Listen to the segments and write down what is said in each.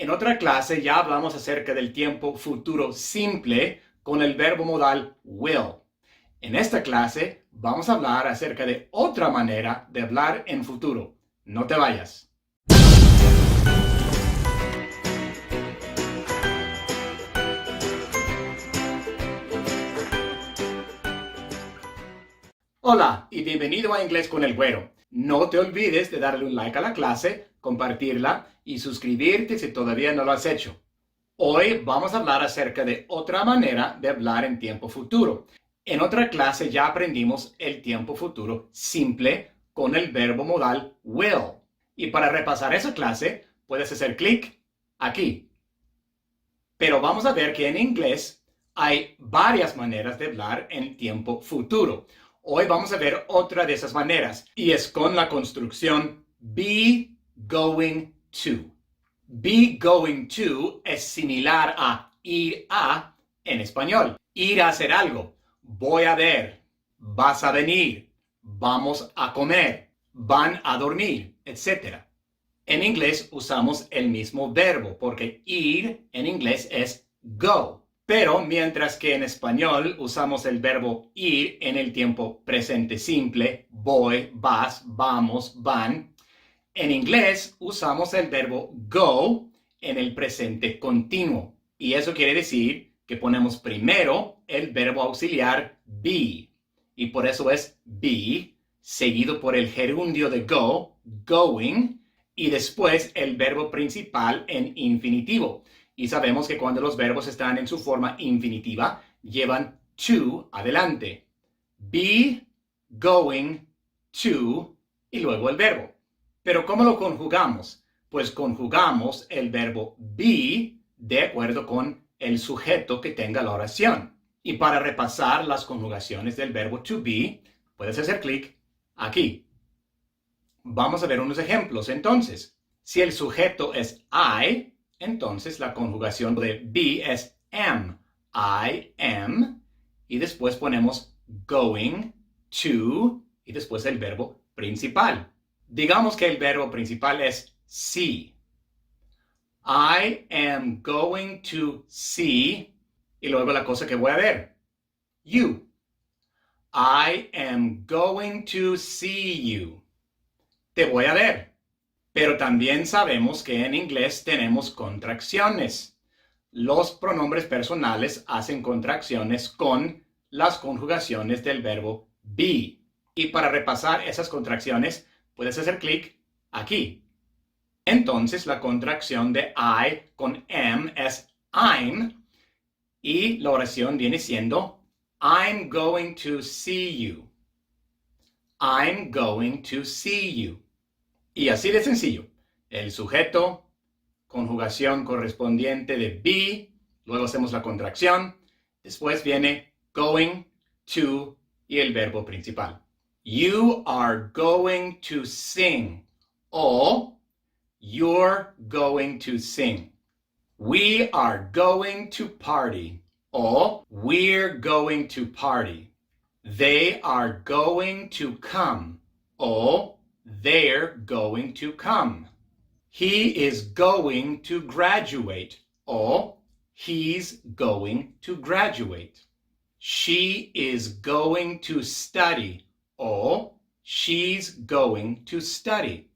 En otra clase ya hablamos acerca del tiempo futuro simple con el verbo modal will. En esta clase vamos a hablar acerca de otra manera de hablar en futuro. No te vayas. Hola y bienvenido a Inglés con el Güero. No te olvides de darle un like a la clase, compartirla y suscribirte si todavía no lo has hecho. Hoy vamos a hablar acerca de otra manera de hablar en tiempo futuro. En otra clase ya aprendimos el tiempo futuro simple con el verbo modal will. Y para repasar esa clase, puedes hacer clic aquí. Pero vamos a ver que en inglés hay varias maneras de hablar en tiempo futuro. Hoy vamos a ver otra de esas maneras y es con la construcción be going to. Be going to es similar a ir a en español. Ir a hacer algo. Voy a ver. Vas a venir. Vamos a comer. Van a dormir, etc. En inglés usamos el mismo verbo porque ir en inglés es go. Pero mientras que en español usamos el verbo ir en el tiempo presente simple, voy, vas, vamos, van, en inglés usamos el verbo go en el presente continuo. Y eso quiere decir que ponemos primero el verbo auxiliar be. Y por eso es be, seguido por el gerundio de go, going, y después el verbo principal en infinitivo. Y sabemos que cuando los verbos están en su forma infinitiva, llevan to adelante. Be going to y luego el verbo. Pero ¿cómo lo conjugamos? Pues conjugamos el verbo be de acuerdo con el sujeto que tenga la oración. Y para repasar las conjugaciones del verbo to be, puedes hacer clic aquí. Vamos a ver unos ejemplos entonces. Si el sujeto es I, entonces la conjugación de be es am. I am. Y después ponemos going to y después el verbo principal. Digamos que el verbo principal es see. I am going to see. Y luego la cosa que voy a ver. You. I am going to see you. Te voy a ver. Pero también sabemos que en inglés tenemos contracciones. Los pronombres personales hacen contracciones con las conjugaciones del verbo be. Y para repasar esas contracciones, puedes hacer clic aquí. Entonces la contracción de I con am es I'm. Y la oración viene siendo I'm going to see you. I'm going to see you. Y así de sencillo. El sujeto, conjugación correspondiente de be, luego hacemos la contracción, después viene going to y el verbo principal. You are going to sing. O you're going to sing. We are going to party. O we're going to party. They are going to come. O they're going to come. He is going to graduate. O he's going to graduate. She is going to study. O she's going to study.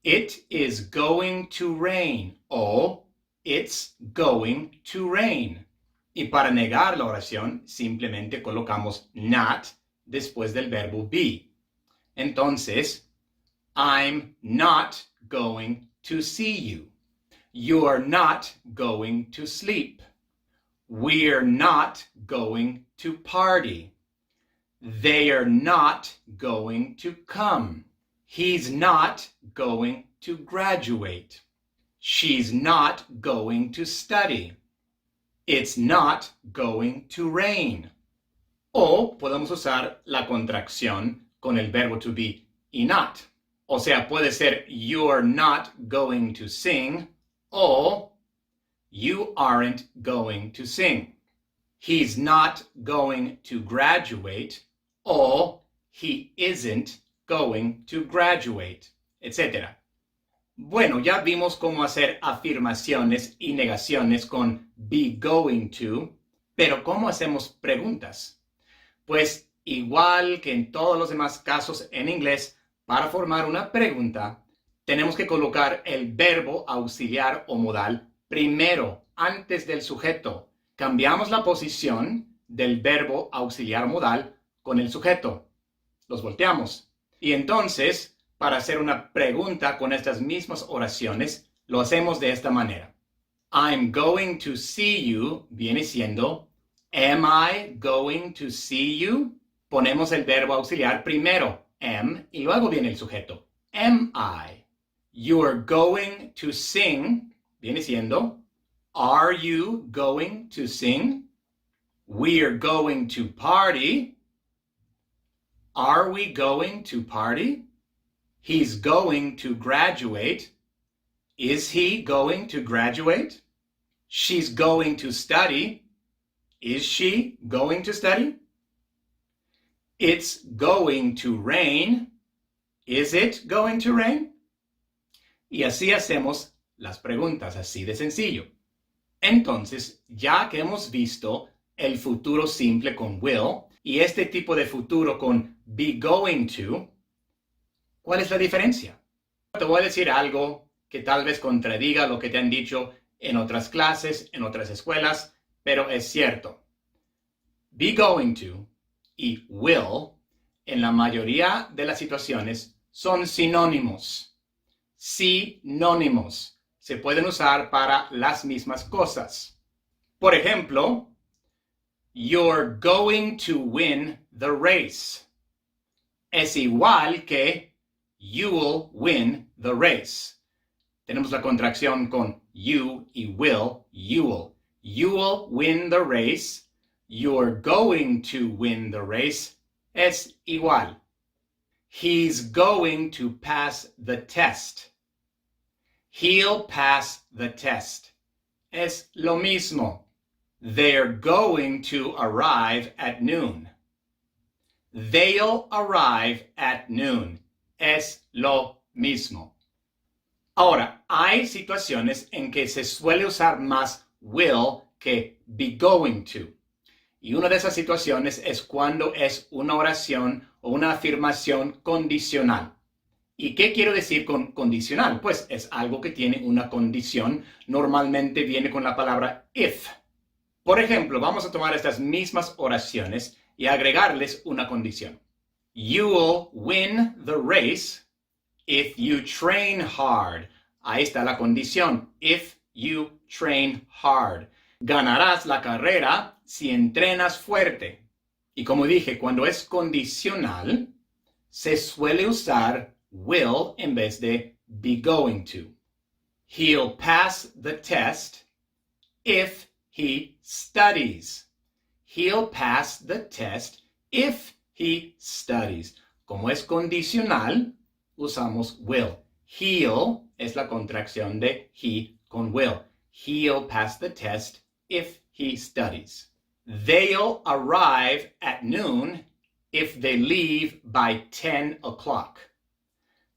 It is going to rain. O it's going to rain. Y para negar la oración, simplemente colocamos not después del verbo be. Entonces, I'm not going to see you. You're not going to sleep. We're not going to party. They are not going to come. He's not going to graduate. She's not going to study. It's not going to rain. O podemos usar la contracción con el verbo to be y not. O sea, puede ser you're not going to sing o you aren't going to sing. He's not going to graduate o he isn't going to graduate, etc. Bueno, ya vimos cómo hacer afirmaciones y negaciones con be going to, pero ¿cómo hacemos preguntas? Pues igual que en todos los demás casos en inglés, para formar una pregunta, tenemos que colocar el verbo auxiliar o modal primero, antes del sujeto. Cambiamos la posición del verbo auxiliar modal con el sujeto. Los volteamos. Y entonces, para hacer una pregunta con estas mismas oraciones, lo hacemos de esta manera. I'm going to see you viene siendo am I going to see you? Ponemos el verbo auxiliar primero, am, y luego viene el sujeto. Am I? You're going to sing viene siendo are you going to sing? We're going to party. Are we going to party? He's going to graduate. Is he going to graduate? She's going to study. Is she going to study? It's going to rain. Is it going to rain? Y así hacemos las preguntas, así de sencillo. Entonces, ya que hemos visto el futuro simple con will y este tipo de futuro con be going to, ¿cuál es la diferencia? Te voy a decir algo que tal vez contradiga lo que te han dicho en otras clases, en otras escuelas, pero es cierto. Be going to y will, en la mayoría de las situaciones, son sinónimos. Sinónimos. Se pueden usar para las mismas cosas. Por ejemplo, you're going to win the race. Es igual que you'll win the race. Tenemos la contracción con you y will, you'll. You'll win the race. You're going to win the race. Es igual. He's going to pass the test. He'll pass the test. Es lo mismo. They're going to arrive at noon. They'll arrive at noon. Es lo mismo. Ahora, hay situaciones en que se suele usar más will que be going to. Y una de esas situaciones es cuando es una oración o una afirmación condicional. ¿Y qué quiero decir con condicional? Pues es algo que tiene una condición. Normalmente viene con la palabra if. Por ejemplo, vamos a tomar estas mismas oraciones y agregarles una condición. You will win the race if you train hard. Ahí está la condición. If you train hard. Ganarás la carrera si entrenas fuerte. Y como dije, cuando es condicional, se suele usar will en vez de be going to. He'll pass the test if he studies. He'll pass the test if he studies. Como es condicional, usamos will. He'll es la contracción de he con will. He'll pass the test if he studies. They'll arrive at noon if they leave by 10 o'clock.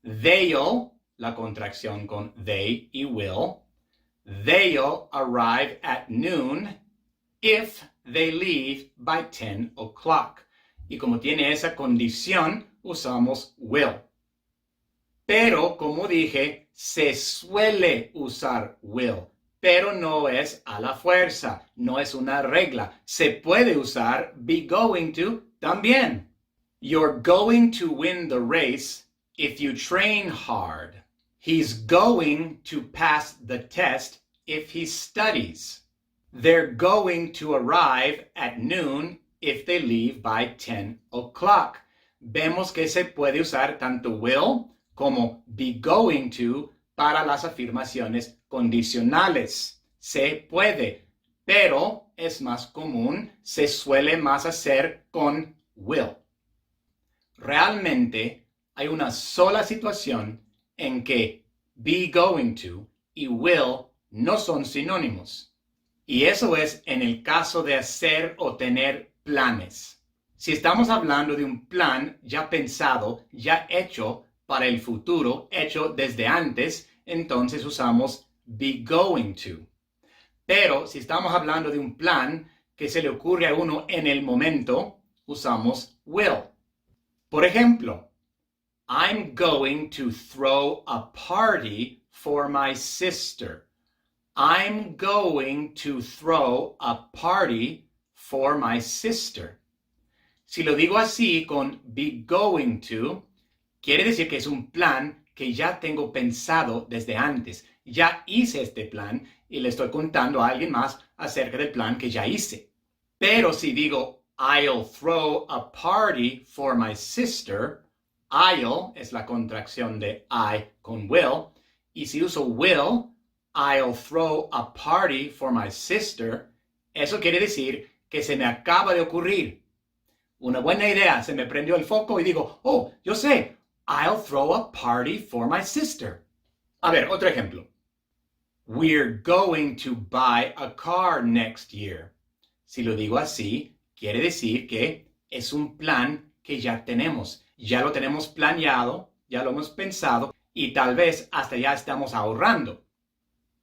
They'll, la contracción con they y will. They'll arrive at noon if they leave by 10 o'clock. Y como tiene esa condición, usamos will. Pero, como dije, se suele usar will. Pero no es a la fuerza, no es una regla. Se puede usar be going to también. You're going to win the race if you train hard. He's going to pass the test if he studies. They're going to arrive at noon if they leave by 10 o'clock. Vemos que se puede usar tanto will como be going to para las afirmaciones condicionales. Se puede, pero es más común, se suele más hacer con will. Realmente hay una sola situación en que be going to y will no son sinónimos. Y eso es en el caso de hacer o tener planes. Si estamos hablando de un plan ya pensado, ya hecho para el futuro, hecho desde antes, entonces usamos be going to. Pero si estamos hablando de un plan que se le ocurre a uno en el momento, usamos will. Por ejemplo, I'm going to throw a party for my sister. I'm going to throw a party for my sister. Si lo digo así con be going to, quiere decir que es un plan que ya tengo pensado desde antes. Ya hice este plan y le estoy contando a alguien más acerca del plan que ya hice. Pero si digo I'll throw a party for my sister, I'll es la contracción de I con will. Y si uso will, I'll throw a party for my sister, eso quiere decir que se me acaba de ocurrir. Una buena idea, se me prendió el foco y digo, oh, yo sé, I'll throw a party for my sister. A ver, otro ejemplo. We're going to buy a car next year. Si lo digo así, quiere decir que es un plan que ya tenemos. Ya lo tenemos planeado, ya lo hemos pensado y tal vez hasta ya estamos ahorrando.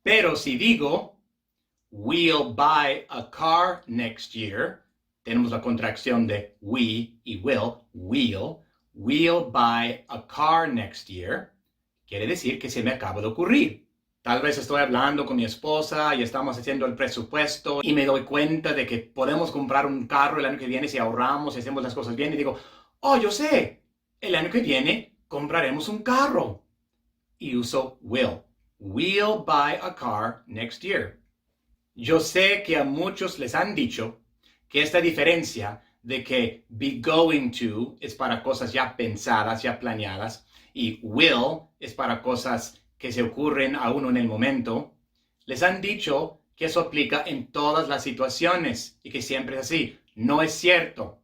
Pero si digo, we'll buy a car next year, tenemos la contracción de we y will, we'll buy a car next year, quiere decir que se me acaba de ocurrir. Tal vez estoy hablando con mi esposa y estamos haciendo el presupuesto y me doy cuenta de que podemos comprar un carro el año que viene si ahorramos y hacemos las cosas bien y digo, oh, yo sé, el año que viene compraremos un carro. Y uso will. We'll buy a car next year. Yo sé que a muchos les han dicho que esta diferencia de que be going to es para cosas ya pensadas, ya planeadas, y will es para cosas que se ocurren a uno en el momento, les han dicho que eso aplica en todas las situaciones y que siempre es así. No es cierto.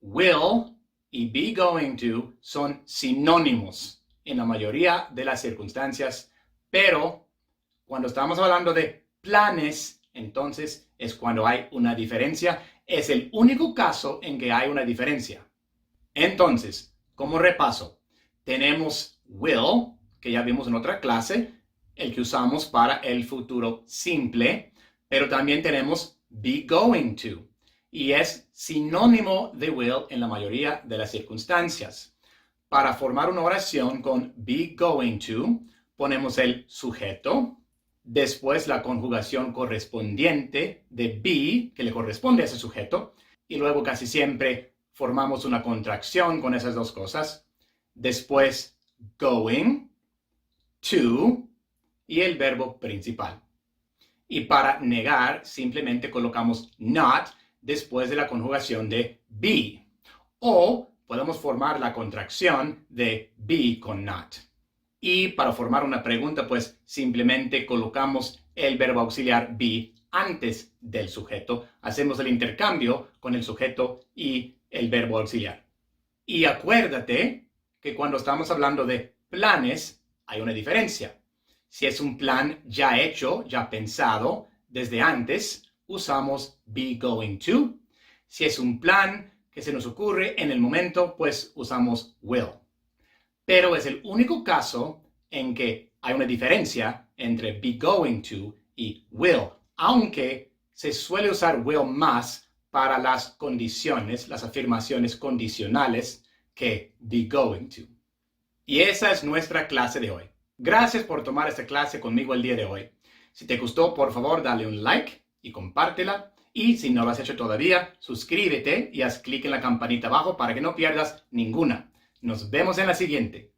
Will y be going to son sinónimos en la mayoría de las circunstancias, pero cuando estamos hablando de planes, entonces es cuando hay una diferencia. Es el único caso en que hay una diferencia. Entonces, como repaso, tenemos will, que ya vimos en otra clase, el que usamos para el futuro simple, pero también tenemos be going to, y es sinónimo de will en la mayoría de las circunstancias. Para formar una oración con be going to, ponemos el sujeto, después la conjugación correspondiente de be, que le corresponde a ese sujeto, y luego casi siempre formamos una contracción con esas dos cosas. Después going, to, y el verbo principal. Y para negar, simplemente colocamos not después de la conjugación de be. O podemos formar la contracción de be con not. Y para formar una pregunta, pues simplemente colocamos el verbo auxiliar be antes del sujeto. Hacemos el intercambio con el sujeto y el verbo auxiliar. Y acuérdate que cuando estamos hablando de planes, hay una diferencia. Si es un plan ya hecho, ya pensado, desde antes, usamos be going to. Si es un plan que se nos ocurre en el momento, pues usamos will. Pero es el único caso en que hay una diferencia entre be going to y will, aunque se suele usar will más para las condiciones, las afirmaciones condicionales que be going to. Y esa es nuestra clase de hoy. Gracias por tomar esta clase conmigo el día de hoy. Si te gustó, por favor, dale un like y compártela. Y si no lo has hecho todavía, suscríbete y haz clic en la campanita abajo para que no pierdas ninguna. Nos vemos en la siguiente.